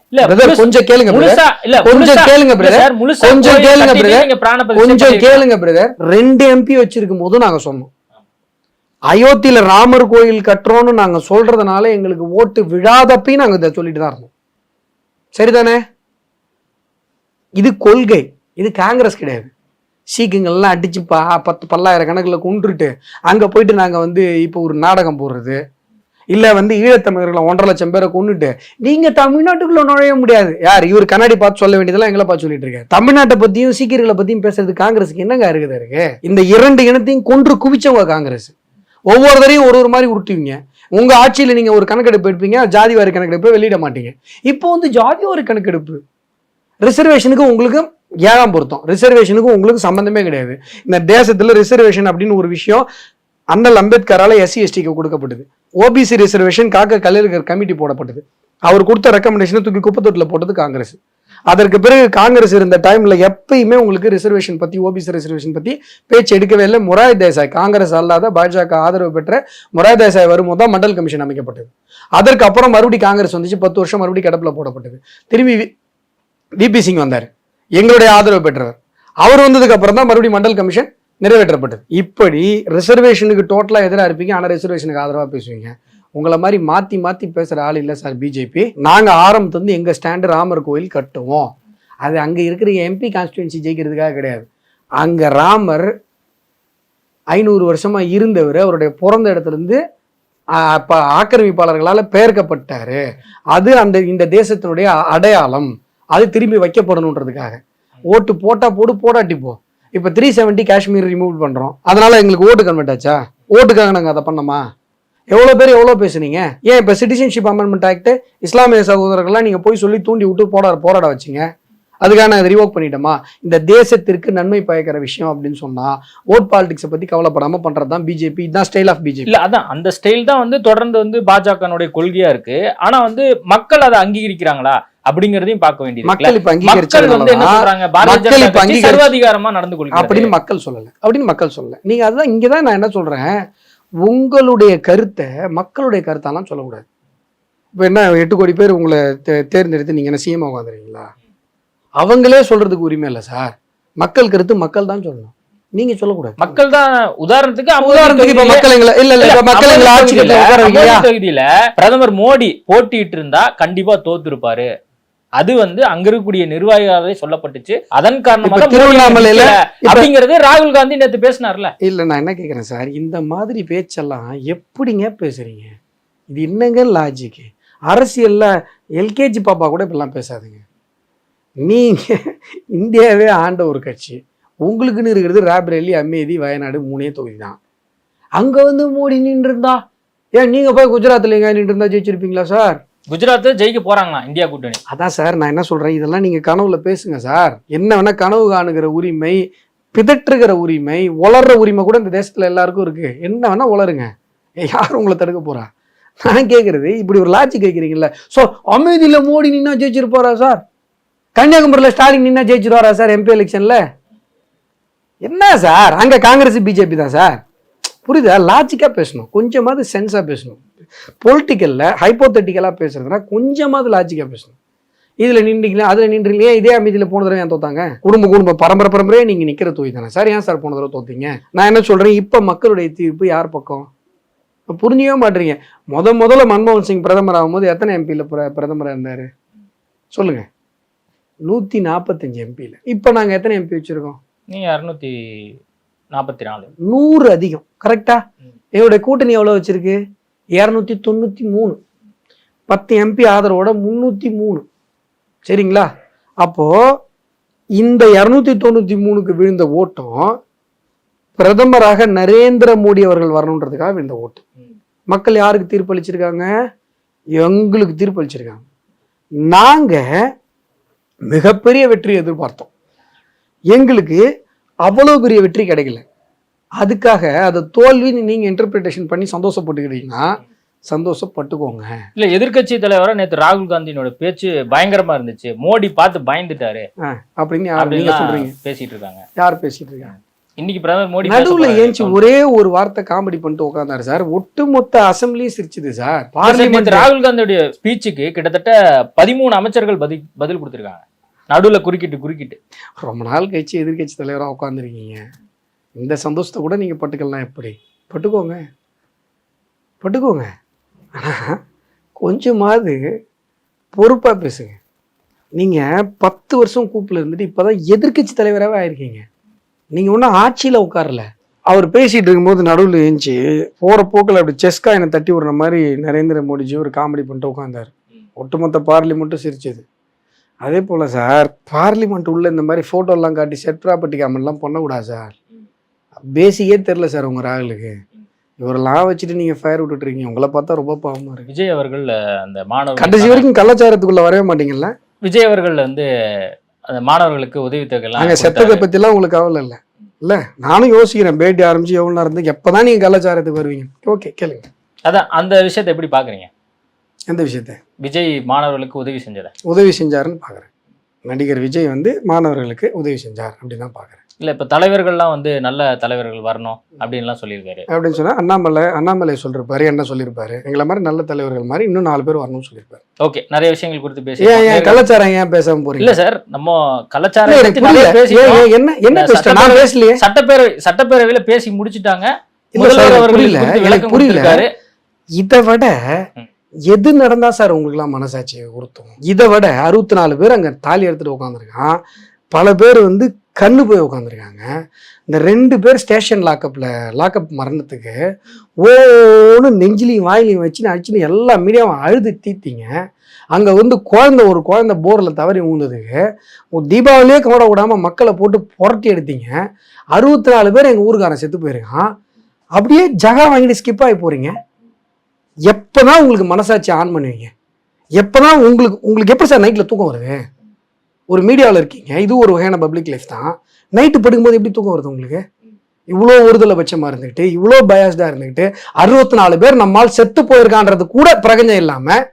கொஞ்சம் கேளுங்க பிரதர், கொஞ்சம் கேளுங்க பிரதர், கொஞ்சம் கேளுங்க பிரதர், கொஞ்சம் கேளுங்க பிரதர். 2 MP வச்சிருக்கும் போது நாங்க சொன்னோம் அயோத்தியில ராமர் கோயில் கட்டுறோம்னு நாங்க சொல்றதுனால எங்களுக்கு ஓட்டு விழாதப்பையும் நாங்க இதை சொல்லிட்டு தான் இருந்தோம். சரிதானே? இது கொள்கை, இது காங்கிரஸ் கிடையாது. சீக்குங்கள்லாம் அடிச்சு 10 பல்லாயிரக்கணக்கில் கொண்டுட்டு அங்கே போயிட்டு நாங்கள் வந்து இப்போ ஒரு நாடகம் போடுறது, இல்லை வந்து ஈழத்தமிழர்களை 1.5 லட்சம் பேரை கொண்டுட்டு நீங்கள் தமிழ்நாட்டுக்குள்ளே நுழைய முடியாது. யார் இவர் கண்ணாடி பார்த்து சொல்ல வேண்டியதெல்லாம் எங்களை பார்த்து சொல்லிட்டு இருக்காரு. தமிழ்நாட்டை பற்றியும் சீக்கியர்களை பற்றியும் பேசுறது காங்கிரஸுக்கு என்னங்க இருக்கு? இந்த 2 இனத்தையும் கொன்று குவிச்சவங்க காங்கிரஸ். ஒவ்வொரு தரையும் ஒரு மாதிரி உருட்டுவீங்க. உங்க ஆட்சியில் நீங்க ஒரு கணக்கெடுப்பு எடுப்பீங்க, ஜாதிவாரி கணக்கெடுப்பு வெளியிட மாட்டீங்க. இப்போ வந்து ஜாதிவாரி கணக்கெடுப்பு, ரிசர்வேஷனுக்கு உங்களுக்கு 7ஆம் பொருத்தம், ரிசர்வேஷனுக்கும் உங்களுக்கு சம்பந்தமே கிடையாது. இந்த தேசத்துல ரிசர்வேஷன் அப்படின்னு ஒரு விஷயம் அண்ணல் அம்பேத்கரால SC STக்கு கொடுக்கப்பட்டது. OBC ரிசர்வேஷன் காக்க கலைஞர் கமிட்டி போடப்பட்டது. அவர் கொடுத்த ரெக்கமெண்டேஷனை தூக்கி குப்பத்தொட்டில் போட்டது காங்கிரஸ். அதற்கு பிறகு காங்கிரஸ் இருந்த டைம்ல எப்பயுமே உங்களுக்கு ரிசர்வேஷன் பத்தி, OBC ரிசர்வேஷன் பத்தி பேச்சு எடுக்கவே இல்லை. மொராய் தேசாய், காங்கிரஸ் அல்லாத பாஜக ஆதரவு பெற்ற மொராய் தேசாய் வரும்போது தான் மண்டல் கமிஷன் அமைக்கப்பட்டது. அதற்கு அப்புறம் மறுபடியும் காங்கிரஸ் வந்துச்சு, 10 வருஷம் மறுபடியும் கிடப்பில் போடப்பட்டது. திரும்பி VP சிங் வந்தார், எங்களுடைய ஆதரவு பெற்றவர். அவர் வந்ததுக்கு அப்புறம் தான் மறுபடியும் மண்டல் கமிஷன் நிறைவேற்றப்பட்டது. இப்படி ரிசர்வேஷனுக்கு டோட்டலாக எதிராக இருப்பீங்க, ஆனால் ரிசர்வேஷனுக்கு ஆதரவாக பேசுவீங்க. உங்களை மாதிரி மாற்றி மாற்றி பேசுகிற ஆள் இல்லை சார் பிஜேபி. நாங்கள் ஆரம்பத்துலேருந்து எங்கள் ஸ்டாண்டு ராமர் கோயில் கட்டுவோம். அது அங்கே இருக்கிற எம்பி கான்ஸ்டிடுவன்சி ஜெயிக்கிறதுக்காக கிடையாது. அங்கே ராமர் 500 வருஷமாக இருந்தவர், அவருடைய பிறந்த இடத்துலேருந்து இப்போ ஆக்கிரமிப்பாளர்களால் பெயர்க்கப்பட்டார். அது இந்த தேசத்தினுடைய அடையாளம், அது திரும்பி வைக்கப்படணுன்றதுக்காக. ஓட்டு போட்டா போடு, போடாட்டி போ. இப்போ 370 காஷ்மீர் ரிமூவ் பண்ணுறோம், அதனால எங்களுக்கு ஓட்டு கன்வெர்ட் ஆச்சா? ஓட்டுக்காக நாங்கள் அதை பண்ணோமா? எவ்வளோ பேர் எவ்வளோ பேசுனீங்க? ஏன் இப்போ சிட்டிசன்ஷிப் அமெண்ட்மெண்ட் ஆக்ட் இஸ்லாமிய சகோதரர்கள்லாம் நீங்கள் போய் சொல்லி தூண்டி விட்டு போராட வச்சிங்க, அதுக்காக நான் ரிவோக் பண்ணிட்டோமா? இந்த தேசத்திற்கு நன்மை பயக்கிற விஷயம் அப்படின்னு சொன்னா ஓட் பாலிடிக்ஸை பத்தி கவலைப்படாம பண்றதுதான் பிஜேபி. இதுதான் ஸ்டைல் ஆஃப் பிஜேபி. இல்ல அதான் அந்த ஸ்டைல் தான் தொடர்ந்து பாஜகனுடைய கொள்கையா இருக்கு. ஆனா மக்கள் அதை அங்கீகரிக்கிறாங்களா அப்படிங்கறதையும் பார்க்க வேண்டியது. மக்கள் இப்ப அங்கீகரிச்சாங்க, சர்வாதிகாரமா நடந்து கொள்கிறாங்க அப்படின்னு மக்கள் சொல்லல. நீங்க அதுதான் இங்கதான் நான் என்ன சொல்றேன், உங்களுடைய கருத்தை மக்களுடைய கருத்தாலாம் சொல்லக்கூடாது. இப்ப என்ன 8 கோடி பேர் உங்களை தேர்ந்தெடுத்து நீங்க என்ன சிஎம் உட்காந்துறீங்களா? அவங்களே சொல்றதுக்கு உரிமை இல்லை சார். மக்கள் கருத்து மக்கள் தான் சொல்லணும், நீங்க சொல்லக்கூடாது. மக்கள் தான் உதாரணத்துக்கு இப்ப மக்கள் தொகுதியில பிரதமர் மோடி போட்டிட்டு இருந்தா கண்டிப்பா தோத்துருப்பாரு. அது அங்க இருக்கக்கூடிய நிர்வாகிகளாவே சொல்லப்பட்டுச்சு. அதன் காரணமாக திருவண்ணாமலையில அப்படிங்கறது ராகுல் காந்தி நேத்து பேசினார்ல. இல்ல நான் என்ன கேக்குறேன் சார், இந்த மாதிரி பேச்செல்லாம் எப்படிங்க பேசுறீங்க? இது என்னங்க லாஜிக்? அரசியல்ல எல்கேஜி பாப்பா கூட இப்படிலாம் பேசாதுங்க. நீங்க இந்தியாவே ஆண்ட ஒரு கட்சி, உங்களுக்குன்னு இருக்கிறது ராய்பரேலி, அமேதி, வயநாடு 3 தொகுதி தான். அங்க மோடி நின்று இருந்தா, ஏன் நீங்க போய் குஜராத்ல எங்க நின்று இருந்தா ஜெயிச்சிருப்பீங்களா சார்? குஜராத் ஜெயிக்க போறாங்களா இந்தியா கூட்டணி? அதான் சார் நான் என்ன சொல்றேன், இதெல்லாம் நீங்க கனவுல பேசுங்க சார். என்ன வேணா கனவு காணுகிற உரிமை, பிதற்றுகிற உரிமை, உளர்ற உரிமை கூட இந்த தேசத்துல எல்லாருக்கும் இருக்கு. என்ன வேணா உளருங்க, யாரும் உங்களை தடுக்க போறா? நான் கேட்கறது இப்படி ஒரு லாஜிக் கேட்குறீங்கல்ல. ஸோ அமேதியில மோடி நின்னா ஜெயிச்சிருப்பாரா சார்? கன்னியாகுமரியில் ஸ்டாலின் நின்னா ஜெயிச்சிருவாரா சார் எம்பி எலெக்ஷன்ல? என்ன சார், அங்க காங்கிரஸ் பிஜேபி தான் சார். புரியுதா? லாஜிக்கா பேசணும், கொஞ்சமாவது சென்ஸா பேசணும். பொலிட்டிக்கல்ல ஹைப்போதெட்டிக்கலா பேசுறதுனா கொஞ்சமாவது லாஜிக்கா பேசணும். இதுல நின்றீங்களா, அதுல நின்றீங்களே, இதே அமைதியில போன தடவை ஏன் தோத்தாங்க? குடும்ப பரம்பரையே நீங்க நிக்கிற தொகுதி தானே சார், ஏன் சார் போன தடவை தோத்தீங்க? நான் என்ன சொல்றேன், இப்ப மக்களுடைய தீர்ப்பு யார் பக்கம் புரிஞ்சவே மாட்டீங்க. முதல்ல மன்மோகன் சிங் பிரதமர் ஆகும்போது எத்தனை எம்பியில பிரதமராக இருந்தாரு சொல்லுங்க? 145 எம்பியில. இப்ப நாங்க எத்தனை எம்பி வச்சிருக்கோம்? நீங்க 244, 100 அதிகம். கரெக்டா? என்னுடைய கூட்டணி எவ்வளவு வச்சிருக்கு? 293. 10 எம்பி ஆதரவோட 303. சரிங்களா? அப்போ இந்த 293க்கு விழுந்த ஓட்டம் பிரதமராக நரேந்திர மோடி அவர்கள் வரணுன்றதுக்காக விழுந்த ஓட்டு. மக்கள் யாருக்கு தீர்ப்பளிச்சிருக்காங்க? எங்களுக்கு தீர்ப்பளிச்சிருக்காங்க. நாங்க மிகப்பெரிய வெற்றி எதிர்பார்த்தோம், எங்களுக்கு அவ்வளவு பெரிய வெற்றி கிடைக்கல. அதுக்காக அதை தோல்வின்னு நீங்க இன்டர்பிரிட்டேஷன் பண்ணி சந்தோஷப்பட்டுக்கிட்டீங்கன்னா சந்தோஷப்பட்டுக்கோங்க. இல்ல எதிர்கட்சி தலைவரா நேற்று ராகுல் காந்தியோட பேச்சு பயங்கரமா இருந்துச்சு. மோடி பார்த்து பயந்துட்டாரு அப்படின்னு யார் சொல்றீங்க? பேசிட்டு இருக்காங்க. யார் பேசிட்டு இருக்காங்க? இன்னைக்கு பிரதமர் மோடி நடுவுல ஏஞ்சி ஒரே ஒரு வார்த்தை காமெடி பண்ணிட்டு உட்கார்ந்தாரு சார். ஒட்டுமொத்த அசம்பிளியும் சிரிச்சுது சார். பார்லிமெண்ட் ராகுல் காந்தியோட ஸ்பீச்சுக்கு கிட்டத்தட்ட 13 அமைச்சர்கள் பதில் கொடுத்திருக்காங்க. நடுவுல குறுக்கிட்டு ரொம்ப நாள் கழிச்சு எதிர்கட்சி தலைவராக உட்காந்துருக்கீங்க. இந்த சந்தோஷத்தை கூட நீங்க பட்டுக்கலாம். எப்படி பட்டுக்கோங்க. ஆனா கொஞ்சமாவது பொறுப்பா பேசுங்க. நீங்க 10 வருஷம் கூப்பில் இருந்துட்டு இப்பதான் எதிர்கட்சி தலைவராகவே ஆயிருக்கீங்க. நீங்க ஒன்றும் ஆட்சியில உட்காரல. அவர் பேசிட்டு இருக்கும்போது நடுவில் ஏஞ்சி போற போக்கில் அப்படி செஸ்கா என்னை தட்டி விடுற மாதிரி நரேந்திர மோடிஜி ஒரு காமெடி பண்ணிட்டு உட்காந்தார். ஒட்டுமொத்த பார்லிமெண்ட்டும் சிரிச்சது. அதே போல சார், பார்லிமெண்ட் உள்ள இந்த மாதிரி போட்டோலாம் காட்டி செட் ப்ராப்பர்ட்டி காமெண்ட்லாம் பண்ணக்கூடாது சார். பேசிக்கே தெரில சார் உங்க ராகுலுக்கு. இவரெல்லாம் வச்சுட்டு நீங்க ஃபயர் விட்டுட்டு இருக்கீங்க. உங்களை பார்த்தா ரொம்ப பாவமா இருக்கு. விஜய் அவர்கள் அந்த மாணவர் கடைசி வரைக்கும் கலாச்சாரத்துக்குள்ள வரவே மாட்டீங்கல்ல. விஜய் அவர்கள் அந்த மாணவர்களுக்கு உதவித்தொகை செத்ததை பத்தி எல்லாம் உங்களுக்கு கவலை இல்லை இல்ல? நானும் யோசிக்கிறேன், பேட்டி ஆரம்பிச்சு எவ்வளவு நேரம் இருந்து எப்பதான் நீங்க கலாச்சாரத்துக்கு வருவீங்க? ஓகே கேளுங்க. அதான் அந்த விஷயத்தை எப்படி பாக்குறீங்க? எந்த விஷயத்த? விஜய் மாணவர்களுக்கு உதவி செஞ்சாருன்னு பாக்குறேன். நடிகர் விஜய் மாணவர்களுக்கு உதவி செஞ்சார் அப்படின்னு தான் பாக்குறேன். இல்ல இப்ப தலைவர்கள்லாம் வந்து நல்ல தலைவர்கள் வரணும் அப்படின்லாம் சொல்லியிருக்காரு. அப்படின்னு சொன்னா அண்ணாமலை சொல்லிருப்பாரு, என்ன சொல்லியிருப்பாரு, எங்களை மாதிரி நல்ல தலைவர்கள் மாதிரி இன்னும் 4 பேர் வரணும்னு சொல்லியிருப்பாரு. ஓகே, நிறைய விஷயங்கள் குறித்து பேசி ஏன் கலாச்சாரம் ஏன் பேசாம போறீங்க? இல்ல சார், நம்ம கலாச்சாரம் என்ன பேசிட்டேன்? நான் பேசலையே. சட்டப்பேரவையில பேசி முடிச்சிட்டாங்க. இல்ல சார், முதல்வர் அவர்கள் புரியல, குறித்து எனக்கு விளக்கம் புரியல. கொடுத்திருக்காரு. இதை விட எது நடந்தா சார் உங்களுக்குலாம் மனசாட்சியை உறுத்தும்? இதை விட 64 பேர் அங்க தாலி எடுத்துட்டு உட்காந்துருக்கான். பல பேர் வந்து கண்ணு போய் உட்காந்துருக்காங்க. இந்த 2 பேர் ஸ்டேஷன் லாக்அப் மரணத்துக்கு ஓன்னு நெஞ்சிலையும் வாயிலையும் வச்சுன்னு அடிச்சுன்னு எல்லா மீடியாவும் அழுது தீத்தீங்க. அங்கே வந்து ஒரு குழந்தை போரில் தவறி ஊந்ததுக்கு தீபாவளியே கவட விடாமல் மக்களை போட்டு புரட்டி எடுத்தீங்க. 64 பேர் எங்கள் ஊருக்காரன் செத்து போயிருக்கான். அப்படியே ஜகா வாங்கிட்டு ஸ்கிப் ஆகி போகிறீங்க. எப்போ தான் உங்களுக்கு மனசாட்சி ஆன் பண்ணுவீங்க? எப்போ தான் உங்களுக்கு எப்படி சார் நைட்டில் தூக்கம் வருது? ஒரு மீடியாவில் இருக்கீங்க, இது ஒரு வகையான பப்ளிக் லைஃப் தான். நைட்டு படுக்கும்போது எப்படி தூக்கம் வருது உங்களுக்கு? இவ்வளோ ஒருதலை பட்சமாக இருந்துக்கிட்டு, இவ்வளோ பயாஸ்டாக இருந்துக்கிட்டு, 64 பேர் நம்மால் செத்து போயிருக்கான்றது கூட பிரகஞ்சம் இல்லாமல்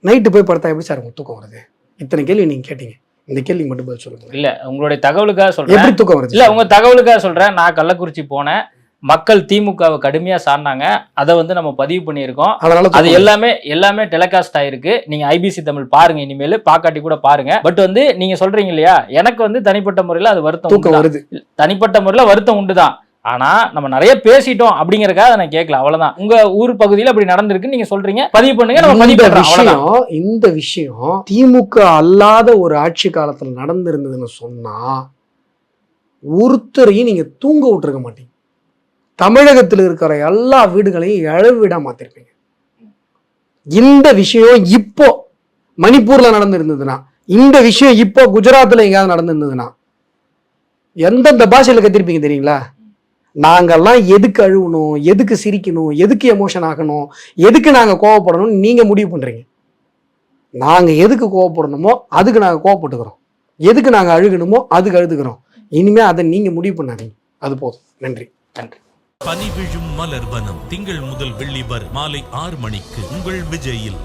நைட்டு போய் படுத்தா எப்படி சார் உங்களுக்கு தூக்கம் வருது? இத்தனை கேள்வி நீங்கள் கேட்டீங்க. இந்த கேள்விக்கு மட்டும் பதில் சொல்லுங்க. இல்ல, உங்களுடைய தகவலுக்காக சொல்றேன். எப்படி தூக்கம் வருது? இல்ல, உங்க தகவலுக்காக சொல்றேன். நான் கள்ளக்குறிச்சி போனேன். மக்கள் திமுகவை கடுமையா சார்ந்தாங்க. அதை வந்து நம்ம பதிவு பண்ணியிருக்கோம். அது எல்லாமே டெலிகாஸ்ட் ஆயிருக்கு. நீங்க ஐபிசி தமிழ் பாருங்க, இனிமேல் பாக்காட்டி கூட பாருங்க. பட் வந்து நீங்க சொல்றீங்க இல்லையா, எனக்கு வந்து தனிப்பட்ட முறையில அது வருத்தம் வருது. தனிப்பட்ட முறையில வருத்தம் உண்டுதான். ஆனா நம்ம நிறைய பேசிட்டோம் அப்படிங்கறதுக்காக நான் கேட்கல, அவ்வளவுதான். உங்க ஊர் பகுதியில் அப்படி நடந்திருக்கு, நீங்க சொல்றீங்க, பதிவு பண்ணுங்க, நம்ம பதிவு பண்றோம். இந்த விஷயம் திமுக அல்லாத ஒரு ஆட்சி காலத்துல நடந்திருந்ததுன்னு சொன்னா ஒருத்தரையும் நீங்க தூங்க விட்டுருக்க மாட்டீங்க. தமிழகத்தில் இருக்கிற எல்லா வீடுகளையும் இழவு வீடா மாத்திருப்பீங்க. இந்த விஷயம் இப்போ மணிப்பூர்ல நடந்திருந்ததுன்னா, இந்த விஷயம் இப்போ குஜராத்ல எங்கேயாவது நடந்திருந்ததுன்னா எந்தெந்த பாஷையில கத்திருப்பீங்க தெரியுங்களா? நாங்கெல்லாம் எதுக்கு அழுவணும், எதுக்கு சிரிக்கணும், எதுக்கு எமோஷன் ஆகணும், எதுக்கு நாங்க கோவப்படணும் நீங்க முடிவு பண்றீங்க. நாங்க எதுக்கு கோவப்படணுமோ அதுக்கு நாங்க கோவப்பட்டுக்கிறோம், எதுக்கு நாங்க அழுகணுமோ அதுக்கு அழுதுக்கிறோம். இனிமே அதை நீங்க முடிவு பண்ணாதீங்க. அது போதும். நன்றி. நன்றி. பனி விழும் மலர் வனம் திங்கள் முதல் வெள்ளி வரை மாலை 6 மணிக்கு உங்கள் விஜயில்.